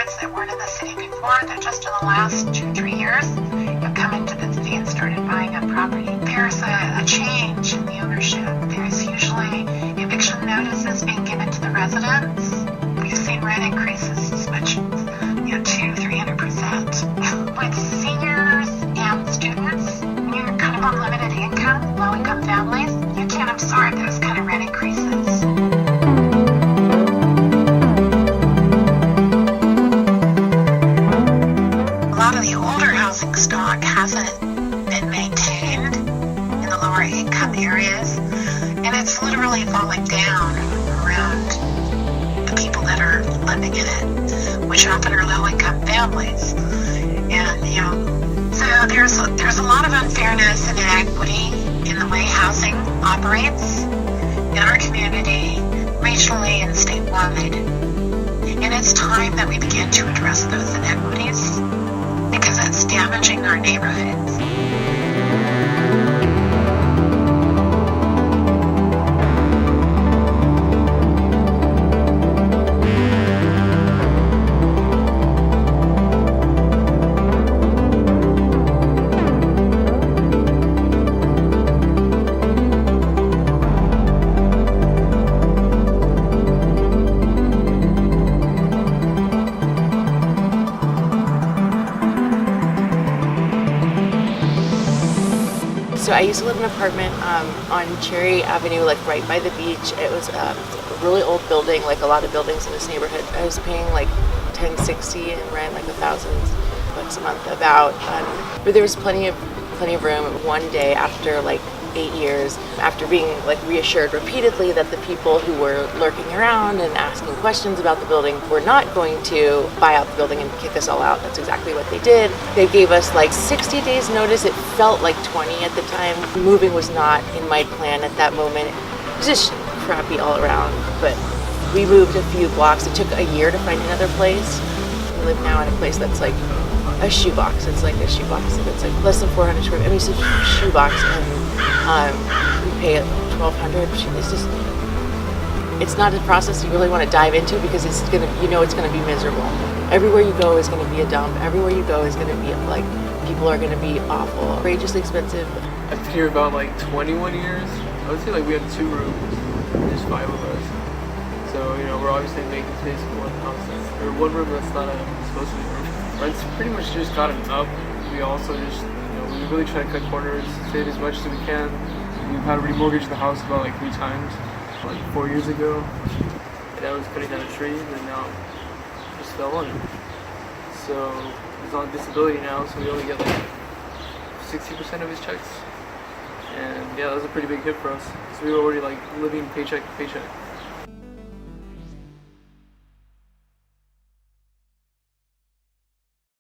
immigrants that weren't in the city before that just in the last 2-3 years have come into the city and started buying up property. There's a change in the ownership. There's usually eviction notices being given to the residents. We've seen rent increases as much as 200-300%. With seniors and students, when you're kind of on limited income, low-income families, you can't absorb those kind of rent increases. A lot of the older housing stock hasn't been maintained in the lower income areas, and it's literally falling down around the people that are living in it, which often are low-income families. And so there's a lot of unfairness and inequity in the way housing operates in our community, regionally and statewide. And it's time that we begin to address those inequities because it's damaging our neighborhoods. So I used to live in an apartment on Cherry Avenue, like right by the beach. It was a really old building, like a lot of buildings in this neighborhood. I was paying like $10.60 in rent, like $1,000 a month about. But there was plenty of room. One day after like 8 years, after being like reassured repeatedly that the people who were lurking around and asking questions about the building were not going to buy out the building and kick us all out. That's exactly what they did. They gave us like 60 days notice. It felt like 20 at the time. Moving was not in my plan at that moment. It was just crappy all around, but we moved a few blocks. It took a year to find another place. We live now in a place that's like a shoebox. It's like a shoebox. It's like less than 400 square feet. I mean, it's a shoebox, and we pay $1,200. It's just, it's not a process you really want to dive into because it's gonna, it's gonna be miserable. Everywhere you go is gonna be a dump. Everywhere you go is gonna be like, people are gonna be awful, outrageously expensive. I've been here about like 21 years. I would say like we have 2 rooms, there's 5 of us. So we're obviously making space for one house. Or one room that's not supposed to be room. Rent's pretty much just gotten up. We also just, we really try to cut corners, save as much as we can. We've had to remortgage the house about like 3 times, like 4 years ago. And I was cutting down a tree, and then now just fell on it. So he's on disability now, so we only get like 60% of his checks. And yeah, that was a pretty big hit for us. So we were already like living paycheck to paycheck.